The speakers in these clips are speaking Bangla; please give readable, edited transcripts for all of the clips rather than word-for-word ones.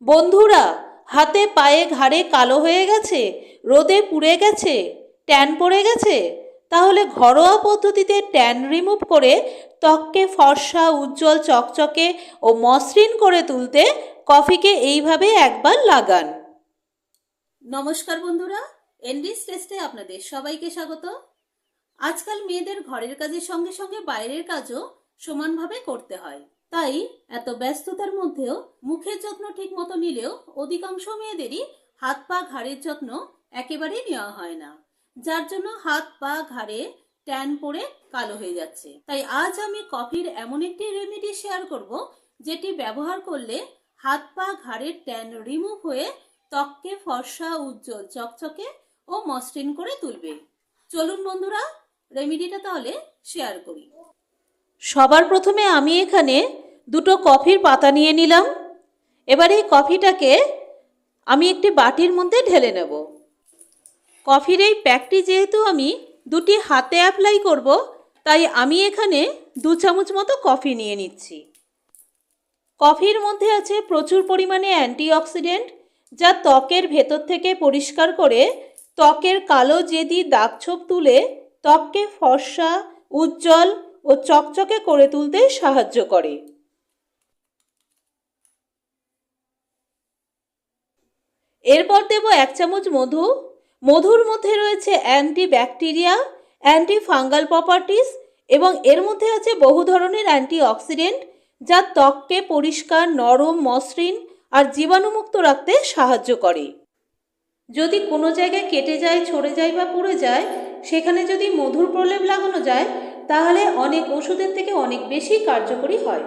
বন্ধুরা, হাতে পায়ে ঘাড়ে কালো হয়ে গেছে, রোদে পুড়ে গেছে, ট্যান পড়ে গেছে, তাহলে ঘরোয়া পদ্ধতিতে ট্যান রিমুভ করে ত্বককে ফর্সা, উজ্জ্বল, চকচকে ও মসৃণ করে তুলতে কফিকে এইভাবে একবার লাগান। নমস্কার বন্ধুরা, এনডিস টেস্টে আপনাদের সবাইকে স্বাগত। আজকাল মেয়েদের ঘরের কাজের সঙ্গে সঙ্গে বাইরের কাজও সমানভাবে করতে হয়। তাই এত ব্যস্ততার মধ্যেও মুখের যত্ন ঠিক মতো নিলেও অধিকাংশ মেয়েদেরই হাত পা ঘাড়ের যত্ন একেবারেই নেওয়া হয় না, যার জন্য হাত পা ঘাড়ে ট্যান পড়ে কালো হয়ে যাচ্ছে। তাই আজ আমি কফির এমন একটি রেমেডি শেয়ার করব, যেটি ব্যবহার করলে হাত পা ঘাড়ের ট্যান রিমুভ হয়ে ত্বককে ফর্সা, উজ্জ্বল, চকচকে ও মসৃণ করে তুলবে। চলুন বন্ধুরা, রেমেডিটা তাহলে শেয়ার করি। সবার প্রথমে আমি এখানে দুটো কফির পাতা নিয়ে নিলাম। এবার এই কফিটাকে আমি একটি বাটির মধ্যে ঢেলে নেব। কফির এই প্যাকটি যেহেতু আমি দুটি হাতে অ্যাপ্লাই করব, তাই আমি এখানে 2 চামচ মতো কফি নিয়ে নিচ্ছি। কফির মধ্যে আছে প্রচুর পরিমাণে অ্যান্টিঅক্সিডেন্ট, যা ত্বকের ভেতর থেকে পরিষ্কার করে ত্বকের কালো জেদি দাগছোপ তুলে ত্বককে ফর্সা, উজ্জ্বল ও চকচকে করে তুলতে সাহায্য করে। এরপর দেব 1 চামচ মধু। মধুর মধ্যে রয়েছে অ্যান্টিব্যাকটেরিয়া, অ্যান্টি ফাঙ্গাল প্রপার্টিস এবং এর মধ্যে আছে বহু ধরনের অ্যান্টিঅক্সিডেন্ট, যা ত্বককে পরিষ্কার, নরম, মসৃণ আর জীবাণুমুক্ত রাখতে সাহায্য করে। যদি কোনো জায়গায় কেটে যায়, ছড়ে যায় বা পুড়ে যায়, সেখানে যদি মধুর প্রলেপ লাগানো যায়, তাহলে অনেক ওষুধের থেকে অনেক বেশি কার্যকরী হয়।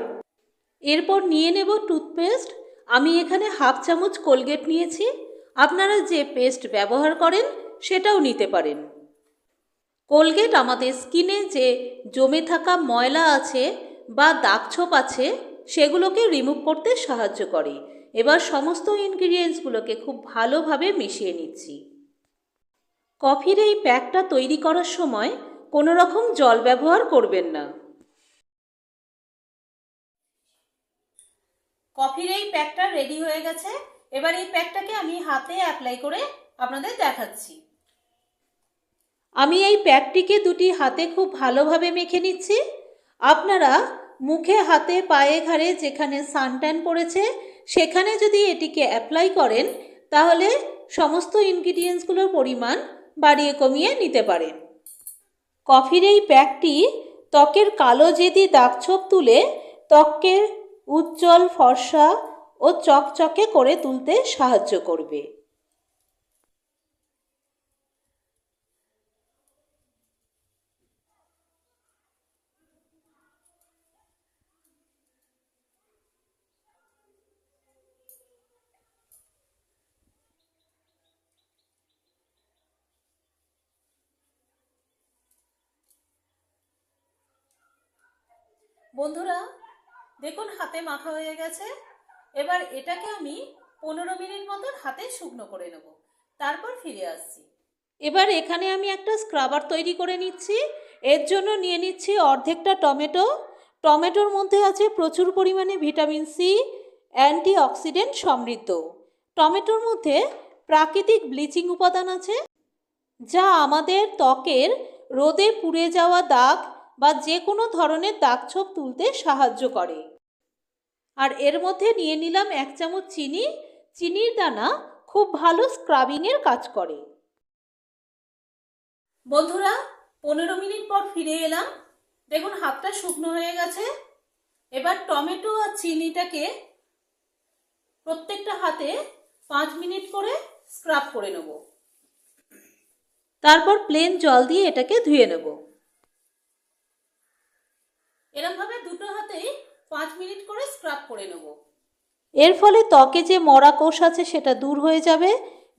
এরপর নিয়ে নেব টুথপেস্ট। আমি এখানে 1/2 চামচ কোলগেট নিয়েছি। আপনারা যে পেস্ট ব্যবহার করেন সেটাও নিতে পারেন। কোলগেট আমাদের স্কিনে যে জমে থাকা ময়লা আছে বা দাগছোপ আছে, সেগুলোকে রিমুভ করতে সাহায্য করে। এবার সমস্ত ইনগ্রিডিয়েন্টসগুলোকে খুব ভালোভাবে মিশিয়ে নিচ্ছি। কফির এই প্যাকটা তৈরি করার সময় কোনো রকম জল ব্যবহার করবেন না। কফির এই প্যাকটা রেডি হয়ে গেছে। এবার এই প্যাকটাকে আমি হাতে অ্যাপ্লাই করে আপনাদের দেখাচ্ছি। আমি এই প্যাকটিকে দুটি হাতে খুব ভালোভাবে মেখে নিচ্ছি। আপনারা মুখে, হাতে, পায়ে ঘাড়ে যেখানে সানট্যান পড়েছে সেখানে যদি এটিকে অ্যাপ্লাই করেন, তাহলে সমস্ত ইনগ্রিডিয়েন্টসগুলোর পরিমাণ বাড়িয়ে কমিয়ে নিতে পারেন। কফির এই প্যাকটি ত্বকের কালো জেদি দাগছোপ তুলে ত্বককে উজ্জ্বল, ফর্সা ও চকচকে করে তুলতে সাহায্য করবে। বন্ধুরা, দেখুন হাতে মাখা হয়ে গেছে। এবার এটাকে আমি 15 মিনিট মতন হাতে শুকনো করে নেব, তারপর ফিরে আসছি। এবার এখানে আমি একটা স্ক্রাবার তৈরি করে নিচ্ছি। এর জন্য নিয়ে নিচ্ছি অর্ধেকটা টমেটো। টমেটোর মধ্যে আছে প্রচুর পরিমাণে ভিটামিন সি, অ্যান্টিঅক্সিডেন্ট সমৃদ্ধ। টমেটোর মধ্যে প্রাকৃতিক ব্লিচিং উপাদান আছে, যা আমাদের ত্বকের রোদে পুড়ে যাওয়া দাগ বা যে কোনো ধরনের দাগছোপ তুলতে সাহায্য করে। আর এর মধ্যে নিয়ে নিলাম 1 চামচ চিনি। চিনির দানা খুব ভালো স্ক্রাবিংয়ের কাজ করে। বন্ধুরা, 15 মিনিট পর ফিরে এলাম। দেখুন হাতটা শুকনো হয়ে গেছে। এবার টমেটো আর চিনিটাকে প্রত্যেকটা হাতে 5 মিনিট করে স্ক্রাব করে নেব। তারপর প্লেন জল দিয়ে এটাকে ধুয়ে নেব। এরকমভাবে দুটো হাতেই 5 মিনিট করে স্ক্রাব করে নেব। এর ফলে ত্বকে যে মরা কোষ আছে সেটা দূর হয়ে যাবে,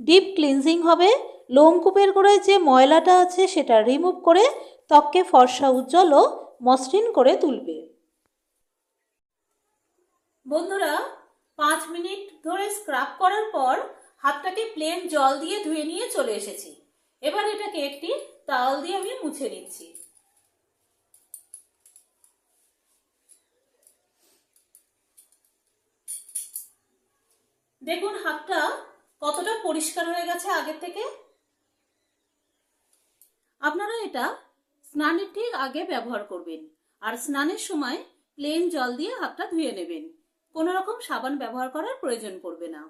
ডিপ ক্লিনজিং হবে, লোমকূপের গোড়ায় যে ময়লাটা আছে সেটা রিমুভ করে ত্বককে ফর্সা, উজ্জ্বল ও মসৃণ করে তুলবে। বন্ধুরা, 5 মিনিট ধরে স্ক্রাব করার পর হাতটাকে প্লেন জল দিয়ে ধুয়ে নিয়ে চলে এসেছি। এবার এটাকে একটি টাওয়াল দিয়ে আমি মুছে নিচ্ছি। দেখুন হাতটা কতটা পরিষ্কার হয়ে গেছে আগের থেকে। আপনারা এটা স্নানের ঠিক আগে ব্যবহার করবেন, আর স্নানের সময় প্লেন জল দিয়ে হাতটা ধুয়ে নেবেন। কোনো রকম সাবান ব্যবহার করার প্রয়োজন পড়বে না।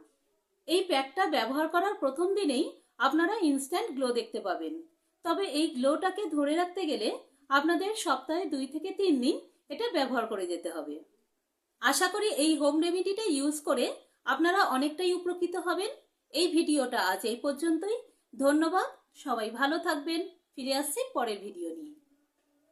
এই প্যাকটা ব্যবহার করার প্রথম দিনেই আপনারা ইনস্ট্যান্ট গ্লো দেখতে পাবেন। তবে এই গ্লোটাকে ধরে রাখতে গেলে আপনাদের সপ্তাহে 2 থেকে 3 দিন এটা ব্যবহার করে যেতে হবে। আশা করি এই হোম রেমেডিটা ইউজ করে আপনারা অনেকটাই উপকৃত হবেন। এই ভিডিওটা আজ এই পর্যন্তই। ধন্যবাদ, সবাই ভালো থাকবেন। ফিরে আসছি পরের ভিডিও নিয়ে।